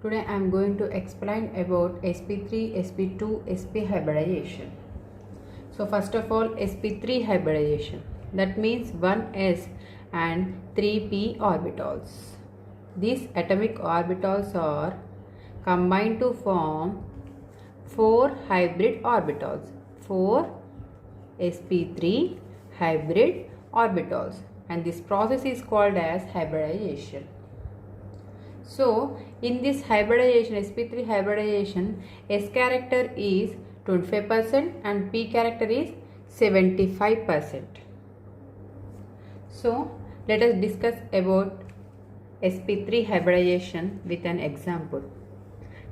Today I am going to explain about sp3, sp2, sp hybridization. So first of all, sp3 hybridization, that means 1s and 3p orbitals. These atomic orbitals are combined to form 4 hybrid orbitals, 4 sp3 hybrid orbitals, and this process is called as hybridization. So in this hybridization, sp3 hybridization, S character is 25% and P character is 75%. So let us discuss about sp3 hybridization with an example.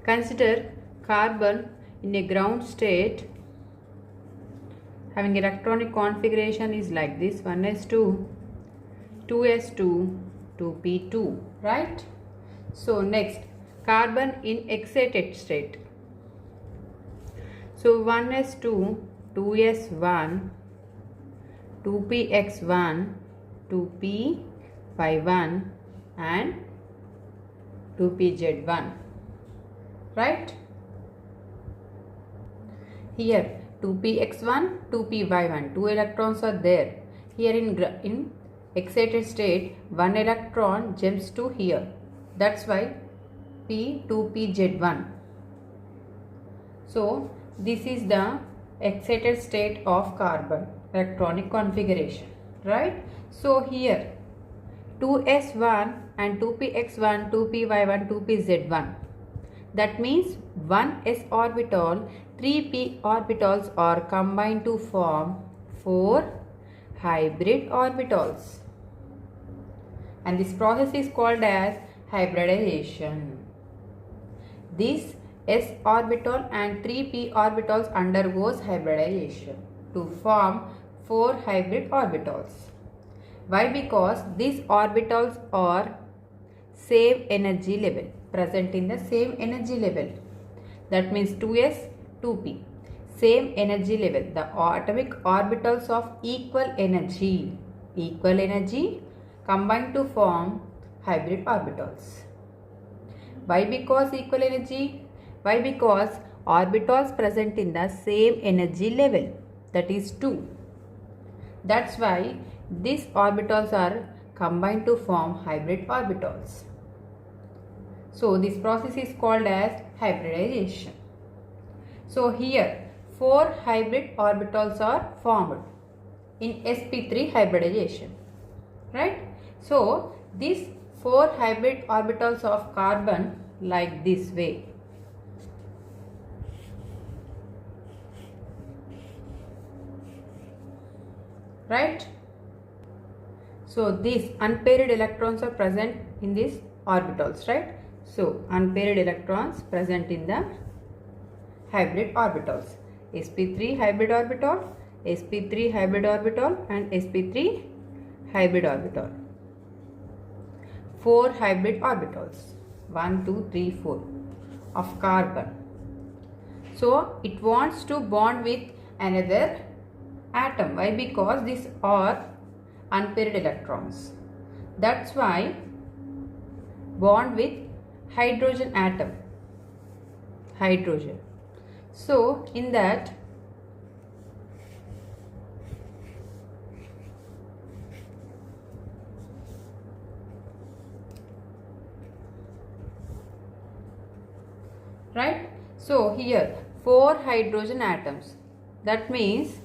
Consider carbon in a ground state having electronic configuration is like this: 1s2, 2s2, 2p2, right? So next, carbon in excited state. So 1s2, 2s1, 2px1, 2p1 and 2pz1, right? Here 2px1, 2py1, 2 electrons are there. Here in excited state, 1 electron jumps to here. That's why P2pz1. So this is the excited state of carbon electronic configuration, right? So here 2s1 and 2px1, 2py1, 2pz1. That means 1s orbital, 3p orbitals are combined to form 4 hybrid orbitals. And this process is called as hybridization. This s orbital and 3p orbitals undergoes hybridization to form 4 hybrid orbitals. Why? Because these orbitals are same energy level, present in the same energy level. That means 2s, 2p, same energy level. The atomic orbitals of equal energy combine to form hybrid orbitals. Why? Because equal energy. Why? Because orbitals present in the same energy level, that is 2. That's why these orbitals are combined to form hybrid orbitals. So this process is called as hybridization. So here 4 hybrid orbitals are formed in sp3 hybridization, right? So these 4 hybrid orbitals of carbon like this way. Right? So these unpaired electrons are present in these orbitals, right? So unpaired electrons present in the hybrid orbitals. sp3 hybrid orbital, sp3 hybrid orbital and sp3 hybrid orbital. 4 hybrid orbitals, 1, 2, 3, 4 of carbon. So it wants to bond with another atom. Why? Because these are unpaired electrons. That's why bond with hydrogen atom. Hydrogen. So in that right? So here 4 hydrogen atoms. That means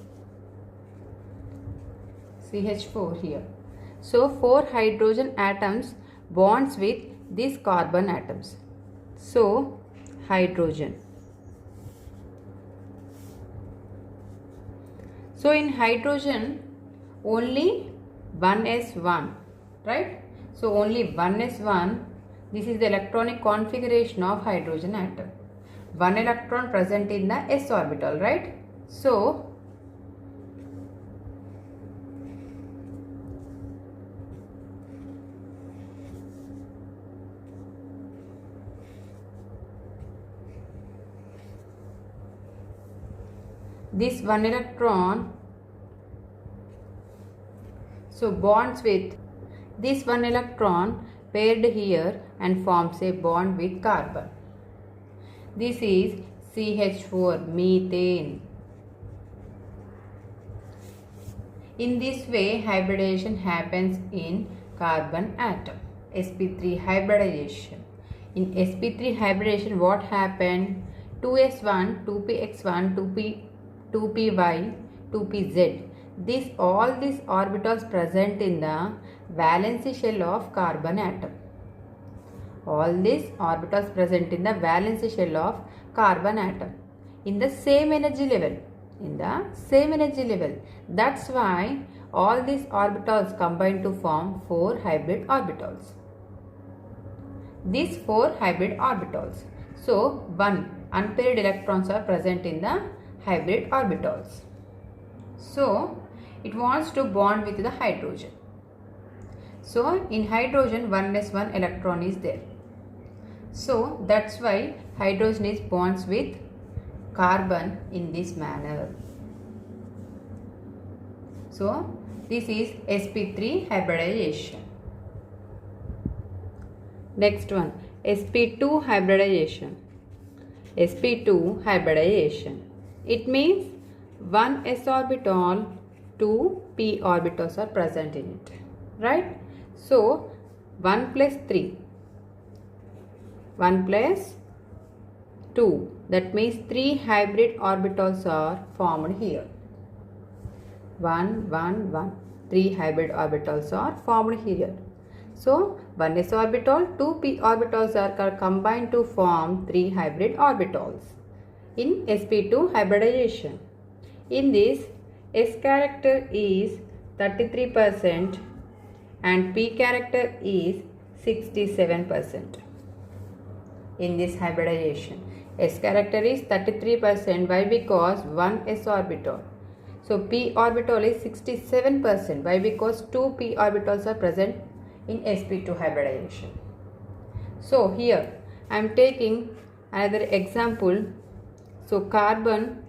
CH4 here. So 4 hydrogen atoms bonds with these carbon atoms. So hydrogen. So in hydrogen only 1s1, right? So only 1s1. This is the electronic configuration of hydrogen atom. 1 electron present in the s orbital, right? So this 1 electron bonds with this 1 electron paired here and forms a bond with carbon. This is CH4, methane. In this way, hybridization happens in carbon atom. sp3 hybridization. In sp3 hybridization, what happened? 2s1, 2px1, 2py, 2pz. All these orbitals present in the valency shell of carbon atom. All these orbitals present in the valency shell of carbon atom in the same energy level. That's why all these orbitals combine to form 4 hybrid orbitals. These 4 hybrid orbitals. So 1 unpaired electrons are present in the hybrid orbitals. So it wants to bond with the hydrogen. So in hydrogen 1s1 electron is there. So that's why hydrogen is bonds with carbon in this manner. So this is sp3 hybridization. Next one, sp2 hybridization. sp2 hybridization. It means 1 s orbital, 2 p orbitals are present in it, right? So 1 plus 3, 1 plus 2, that means 3 hybrid orbitals are formed here. 1 1 1, 3 hybrid orbitals are formed here. So 1s orbital, 2 p orbitals are combined to form 3 hybrid orbitals in sp2 hybridization. In this, s character is 33% and p character is 67%. In this hybridization, s character is 33%. Why? Because 1 s orbital. So p orbital is 67%. Why? Because 2 p orbitals are present in sp2 hybridization. So here I am taking another example. So carbon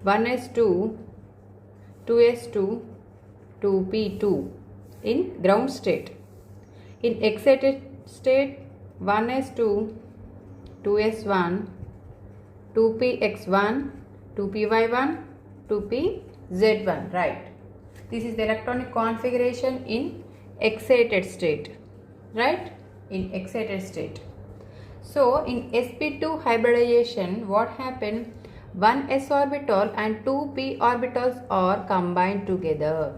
1s2, 2s2, 2p2 in ground state. In excited state, 1s2, 2s1, 2px1, 2py1, 2pz1, right? This is the electronic configuration in excited state, right? In excited state. So in sp2 hybridization, what happened? 1 s orbital and 2 p orbitals are combined together.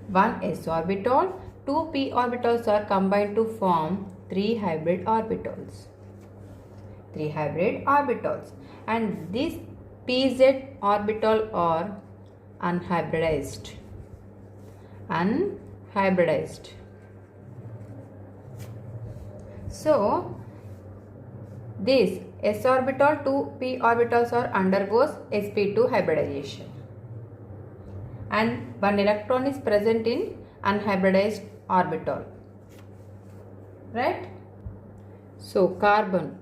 1 s orbital, 2 p orbitals are combined to form 3 hybrid orbitals. 3 hybrid orbitals, and this pz orbital are unhybridized. Unhybridized. So this s orbital, 2 p orbitals are undergoes sp2 hybridization, and 1 electron is present in unhybridized orbital, right? So carbon,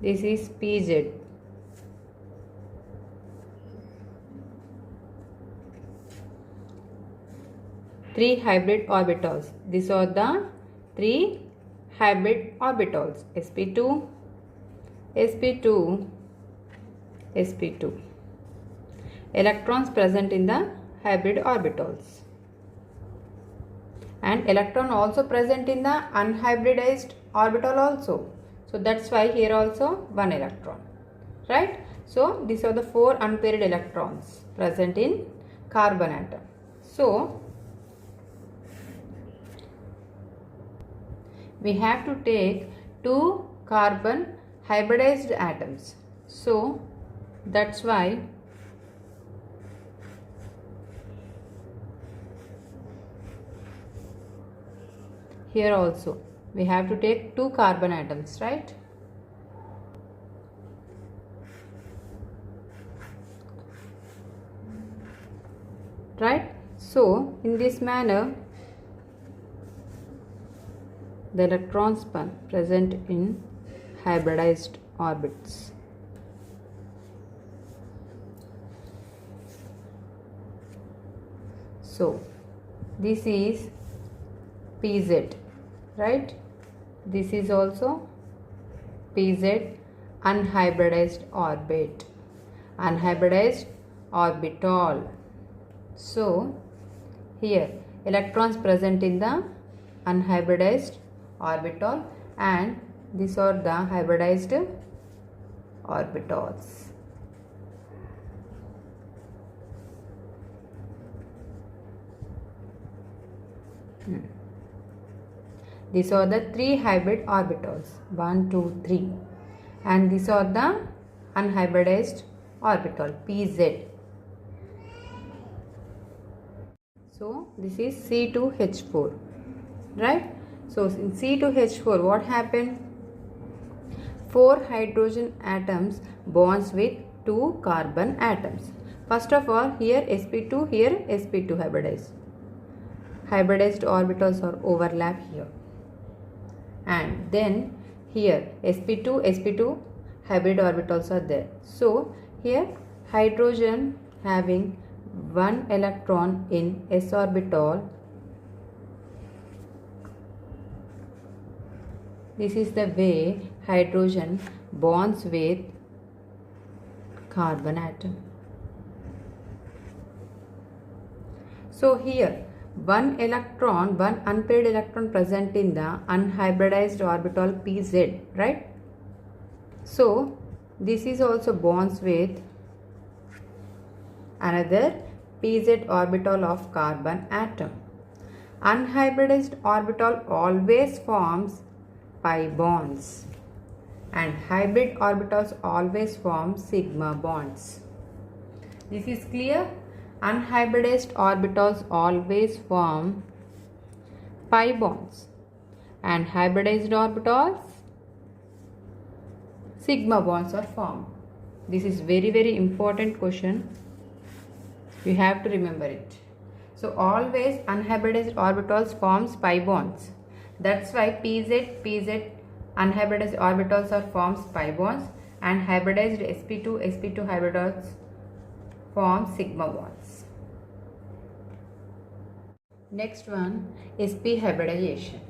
this is pz. Three hybrid orbitals. These are the 3 hybrid orbitals: sp2, sp2, sp2. Electrons present in the hybrid orbitals, and electron also present in the unhybridized orbital also. So that's why here also 1 electron, right? So these are the 4 unpaired electrons present in carbon atom. So we have to take 2 carbon hybridized atoms. So that's why here also we have to take 2 carbon atoms, right? Right? So in this manner, the electrons present in hybridized orbits. So this is pz, right? This is also pz, unhybridized orbit, unhybridized orbital. So here electrons present in the unhybridized orbital, and these are the hybridized orbitals. These are the 3 hybrid orbitals, 1, 2, 3, and these are the unhybridized orbital pz. So this is C2H4, right? So in C2H4 what happened? 4 hydrogen atoms bonds with 2 carbon atoms. First of all, here sp2, here sp2 hybridized. Hybridized orbitals are overlap here. And then here sp2 hybrid orbitals are there. So here hydrogen having 1 electron in s orbital. This is the way hydrogen bonds with carbon atom. So here 1 electron, 1 unpaired electron present in the unhybridized orbital pz, right? So this is also bonds with another pz orbital of carbon atom. Unhybridized orbital always forms pi bonds, and hybrid orbitals always form sigma bonds. This is clear? Unhybridized orbitals always form pi bonds, and hybridized orbitals sigma bonds are formed. This is very important question. You have to remember it. So always unhybridized orbitals forms pi bonds. That's why pz unhybridized orbitals are forms pi bonds, and hybridized sp2 hybridals form sigma bonds. Next one, sp hybridization.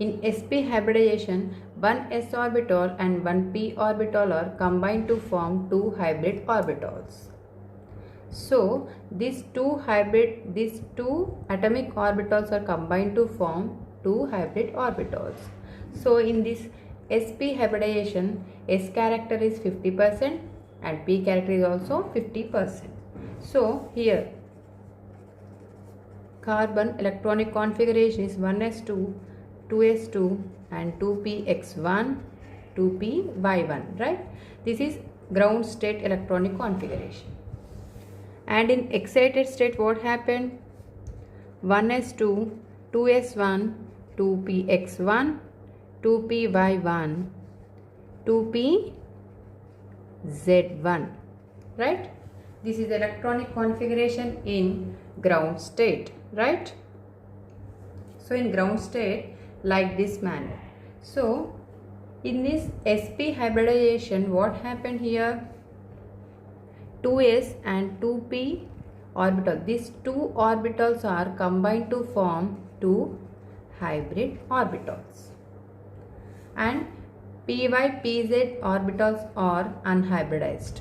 In sp hybridization, one s orbital and one p orbital are combined to form 2 hybrid orbitals. So these two atomic orbitals are combined to form 2 hybrid orbitals. So in this sp hybridization, s character is 50% and p character is also 50%. So here carbon electronic configuration is 1s2, 2s2 and 2px1, 2py1, right? This is ground state electronic configuration. And in excited state what happened? 1s2, 2s1, 2px1, 2py1, 2pz1, right? This is the electronic configuration in ground state, right? So in ground state, like this manner. So in this sp hybridization, what happened here? 2s and 2p orbital. These 2 orbitals are combined to form 2 hybrid orbitals. And py, pz orbitals are unhybridized.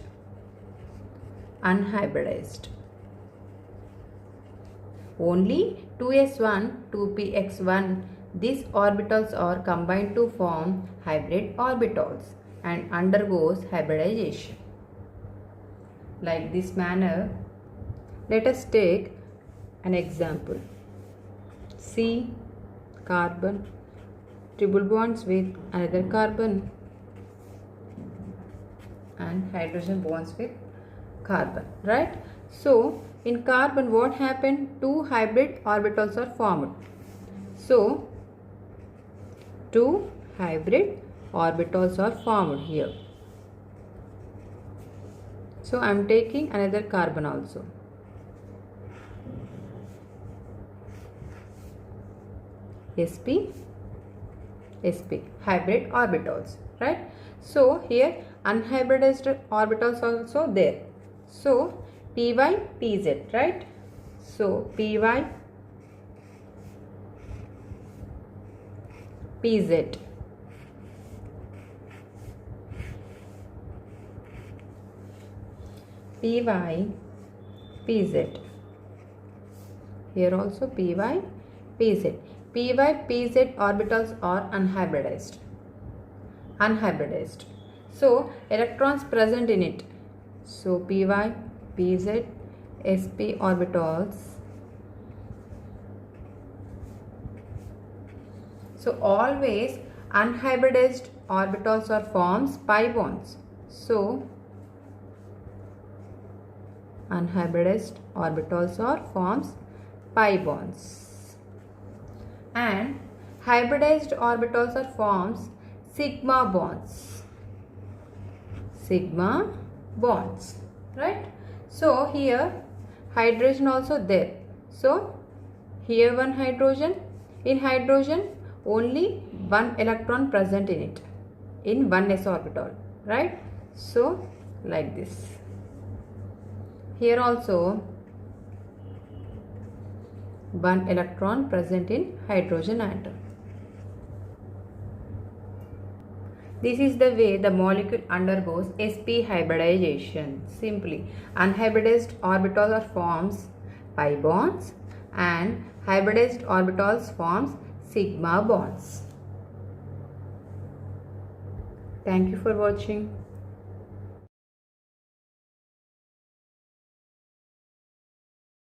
Only 2s1, 2px1, these orbitals are combined to form hybrid orbitals and undergoes hybridization. Like this manner, let us take an example. C carbon, triple bonds with another carbon, and hydrogen bonds with carbon, right? So in carbon what happened? 2 hybrid orbitals are formed. So 2 hybrid orbitals are formed here. So I am taking another carbon also. sp hybrid orbitals, right? So here unhybridized orbitals also there. So py, pz, right? So py, pz. Py, pz. Here also py, pz. Py, pz orbitals are unhybridized. So electrons present in it. So py, pz, sp orbitals. So always unhybridized orbitals or forms pi bonds. So unhybridized orbitals or forms pi bonds, and hybridized orbitals or forms sigma bonds. Right? So here hydrogen also there. So here one hydrogen. In hydrogen only one electron present in it, in one s orbital, right? So like this. Here also one electron present in hydrogen atom. This is the way the molecule undergoes sp hybridization. Simply, unhybridized orbitals or forms pi bonds, and hybridized orbitals forms sigma bonds. Thank you for watching.